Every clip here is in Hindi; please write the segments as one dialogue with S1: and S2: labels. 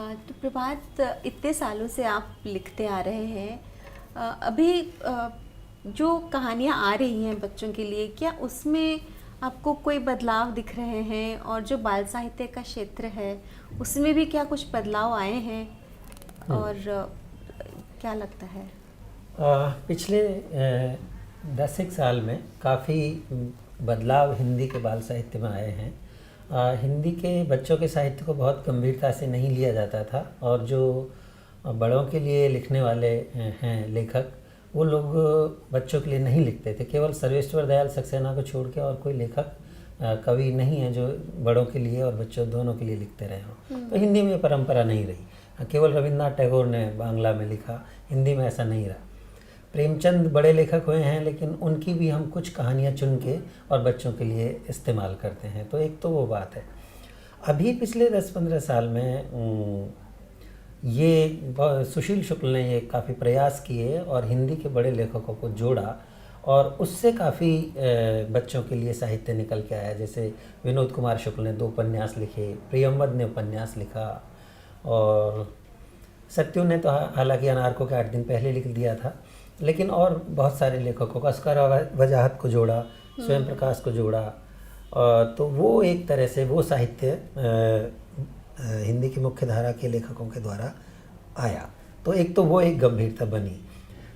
S1: तो प्रभात, इतने सालों से आप लिखते आ रहे हैं, अभी जो कहानियाँ आ रही हैं बच्चों के लिए, क्या उसमें आपको कोई बदलाव दिख रहे हैं? और जो बाल साहित्य का क्षेत्र है उसमें भी क्या कुछ बदलाव आए हैं और क्या लगता है?
S2: पिछले 10 साल में काफ़ी बदलाव हिंदी के बाल साहित्य में आए हैं। हिंदी के बच्चों के साहित्य को बहुत गंभीरता से नहीं लिया जाता था, और जो बड़ों के लिए लिखने वाले हैं लेखक, वो लोग बच्चों के लिए नहीं लिखते थे। केवल सर्वेश्वर दयाल सक्सेना को छोड़ के और कोई लेखक कवि नहीं है जो बड़ों के लिए और बच्चों दोनों के लिए लिखते रहे हों। तो हिंदी में परंपरा नहीं रही। केवल रविन्द्रनाथ टैगोर ने बांग्ला में लिखा, हिंदी में ऐसा नहीं रहा। प्रेमचंद बड़े लेखक हुए हैं, लेकिन उनकी भी हम कुछ कहानियाँ चुन के और बच्चों के लिए इस्तेमाल करते हैं। तो एक तो वो बात है। अभी पिछले 10-15 साल में ये सुशील शुक्ल ने ये काफ़ी प्रयास किए और हिंदी के बड़े लेखकों को जोड़ा, और उससे काफ़ी बच्चों के लिए साहित्य निकल के आया। जैसे विनोद कुमार शुक्ल ने 2 उपन्यास लिखे, प्रियमवद ने उपन्यास लिखा, और सत्यु ने तो हालांकि अनारकों के 8 दिन पहले लिख दिया था, लेकिन और बहुत सारे लेखकों का अस्कर वजाहत को जोड़ा, स्वयं प्रकाश को जोड़ा। तो वो एक तरह से वो साहित्य हिंदी की मुख्य धारा के लेखकों के द्वारा आया। तो एक तो वो एक गंभीरता बनी।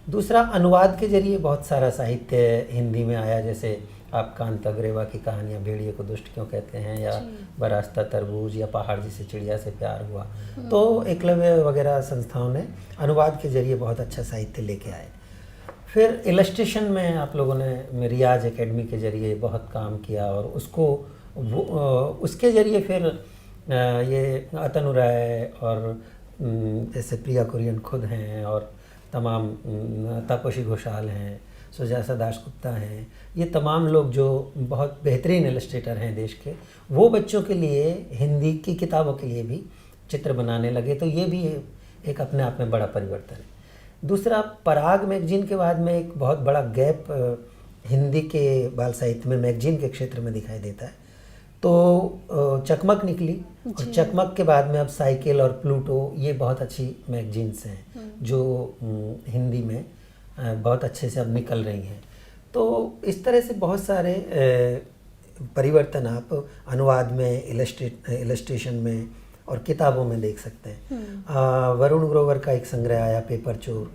S2: दूसरा, अनुवाद के जरिए बहुत सारा साहित्य हिंदी में आया। जैसे आप कांत अग्रेवा की कहानियाँ, भेड़िए को दुष्ट क्यों कहते हैं, या बरास्ता तरबूज, या पहाड़ जैसे चिड़िया से प्यार हुआ। तो एकलव्य वगैरह संस्थाओं ने अनुवाद के जरिए बहुत अच्छा साहित्य लेके आए। फिर इलस्ट्रेशन में आप लोगों ने रियाज एकेडमी के जरिए बहुत काम किया, और उसके जरिए फिर ये अतनु राय और जैसे प्रिया कुरियन खुद हैं, और तमाम तापसी घोषाल हैं, सुजाता दासगुप्ता हैं, ये तमाम लोग जो बहुत बेहतरीन इलस्ट्रेटर हैं देश के, वो बच्चों के लिए हिंदी की किताबों के लिए भी चित्र बनाने लगे। तो ये भी एक अपने आप में बड़ा परिवर्तन है। दूसरा, पराग मैगजीन के बाद में एक बहुत बड़ा गैप हिंदी के बाल साहित्य में मैगजीन के क्षेत्र में दिखाई देता है। तो चकमक निकली, और चकमक के बाद में अब साइकिल और प्लूटो, ये बहुत अच्छी मैगजीन्स हैं जो हिंदी में बहुत अच्छे से अब निकल रही हैं। तो इस तरह से बहुत सारे परिवर्तन आप अनुवाद में, इलस्ट्रेशन में और किताबों में देख सकते हैं। वरुण ग्रोवर का एक संग्रह आया, पेपर चोर,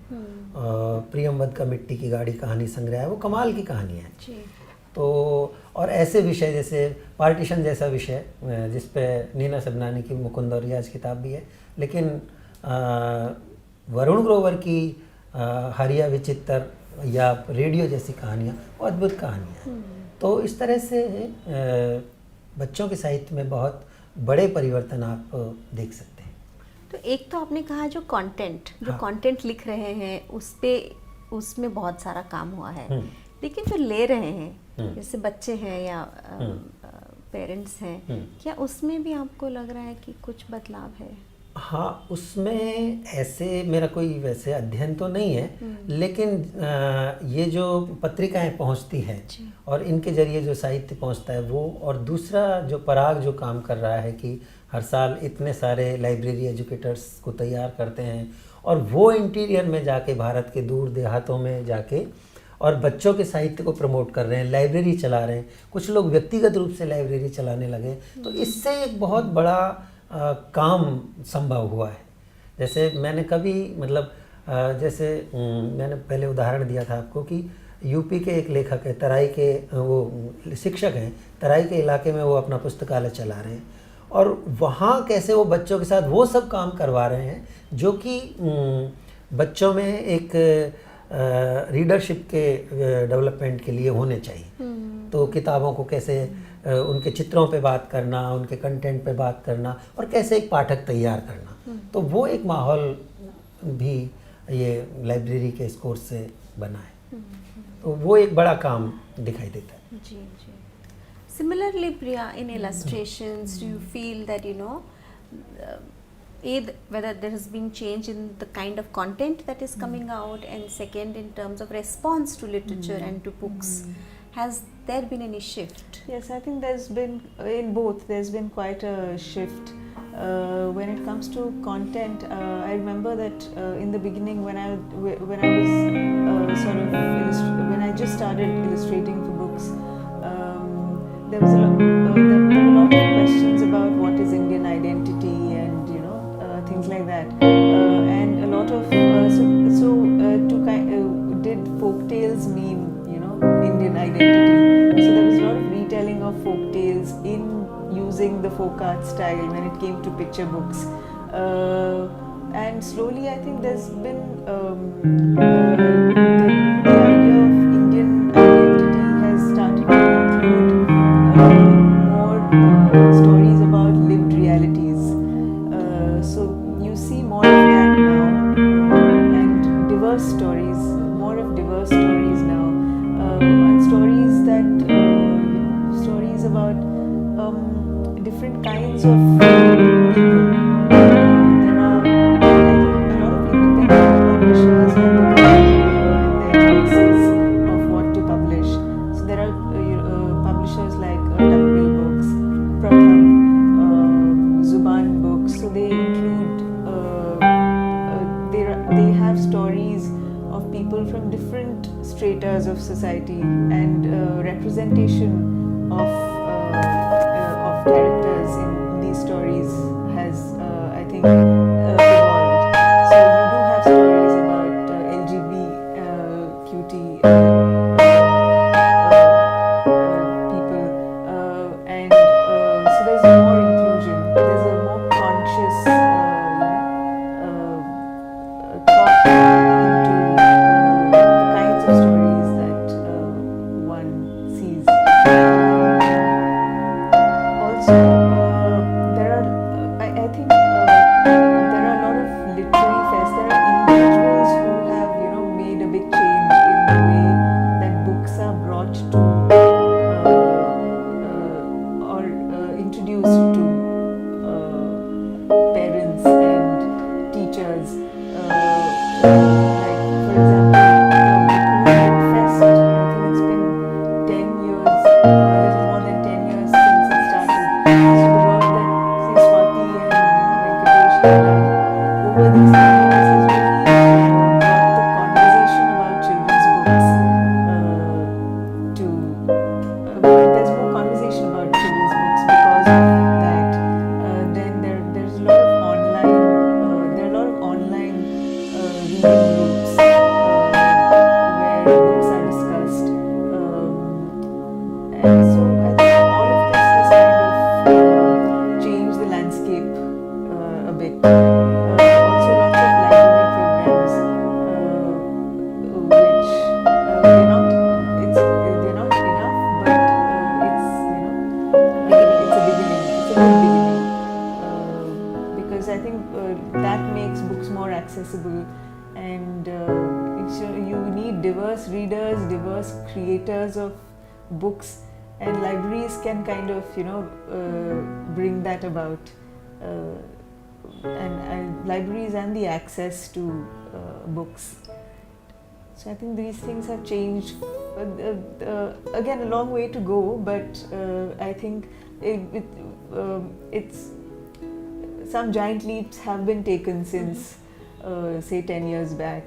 S2: प्रियमवद का मिट्टी की गाड़ी कहानी संग्रह है, वो कमाल की कहानी है। तो और ऐसे विषय जैसे पार्टीशन जैसा विषय, जिस पे नीना सबनानी की मुकुंद और रियाज किताब भी है, लेकिन वरुण ग्रोवर की हरिया विचित्र या रेडियो जैसी कहानियाँ वो अद्भुत कहानियाँ हैं। तो इस तरह से बच्चों के साहित्य में बहुत बड़े परिवर्तन आप देख सकते हैं।
S1: तो एक तो आपने कहा जो कंटेंट लिख रहे हैं उसमें बहुत सारा काम हुआ है, लेकिन जो ले रहे हैं जैसे बच्चे हैं या पेरेंट्स हैं, क्या उसमें भी आपको लग रहा है कि कुछ बदलाव है?
S2: हाँ, उसमें ऐसे मेरा कोई वैसे अध्ययन तो नहीं है, लेकिन ये जो पत्रिकाएं पहुंचती हैं और इनके जरिए जो साहित्य पहुंचता है वो, और दूसरा जो पराग जो काम कर रहा है कि हर साल इतने सारे लाइब्रेरी एजुकेटर्स को तैयार करते हैं, और वो इंटीरियर में जाके भारत के दूर देहातों में जाके और बच्चों के साहित्य को प्रमोट कर रहे हैं, लाइब्रेरी चला रहे हैं। कुछ लोग व्यक्तिगत रूप से लाइब्रेरी चलाने लगे, तो इससे एक बहुत बड़ा काम संभव हुआ है। जैसे मैंने कभी जैसे मैंने पहले उदाहरण दिया था आपको कि यूपी के एक लेखक है, तराई के वो शिक्षक हैं, तराई के इलाके में वो अपना पुस्तकालय चला रहे हैं, और वहाँ कैसे वो बच्चों के साथ वो सब काम करवा रहे हैं जो कि बच्चों में एक रीडरशिप के डेवलपमेंट के लिए होने चाहिए। तो किताबों को कैसे उनके चित्रों पे बात करना, उनके कंटेंट पे बात करना, और कैसे एक पाठक तैयार करना, तो वो एक माहौल भी ये लाइब्रेरी के इस कोर्स से बना है। तो वो एक बड़ा काम दिखाई देता है।
S1: जी। Similarly, Priya, in illustrations, do you feel that whether there has been change in the kind of content that is coming out, and second, in terms of response to literature and to books, has there been any shift?
S3: Yes, I think there's been in both. There's been quite a shift. When it comes to content, I remember that in the beginning when I was when I just started illustrating for books, there was there were a lot of questions about what is Indian identity and things like that, and a lot of did folk tales mean Indian identity? So there was a lot of retelling of folk tales in using the folk art style when it came to picture books, and slowly I think there's been the idea of Indian identity has started to include more stories about lived realities. So you see more of that now, and diverse stories, more of diverse stories now, and stories that stories about different kinds of people. There are, I think, a lot of independent publishers have become their choices of what to publish. So there are publishers like Duckbill Books, Pratham, Zuban Books. So they include, they have stories of people from different stratas of society, and representation of characters in these stories has, I think, evolved. So you do have stories about LGBTQT people, and so there's more inclusion. There's a more conscious thought into the kinds of stories that one sees. Also, there are, I think, there are a lot of literary fests. There are individuals who have, made a big change in the way that books are brought to or introduced to parents and teachers. Like, for example, Fest, I think it's been 10 years, a little more than 10 years since it started. So the work that Swati and Venkatesh have done over these 10 years has really brought the conversation about children's books to there's more conversation about children's books because of that. Then there's a lot of online there are a lot of online reading groups where books are discussed, and so I think all of this has kind of changed the landscape a bit. Also lots of library programs which they're not enough, but it's it's a beginning. It's a good beginning, because I think that makes books more accessible, and you need diverse readers, diverse creators of books, and libraries can kind of bring that about, and libraries and the access to books. So I think these things have changed. Again, a long way to go, but I think it's some giant leaps have been taken since say 10 years back.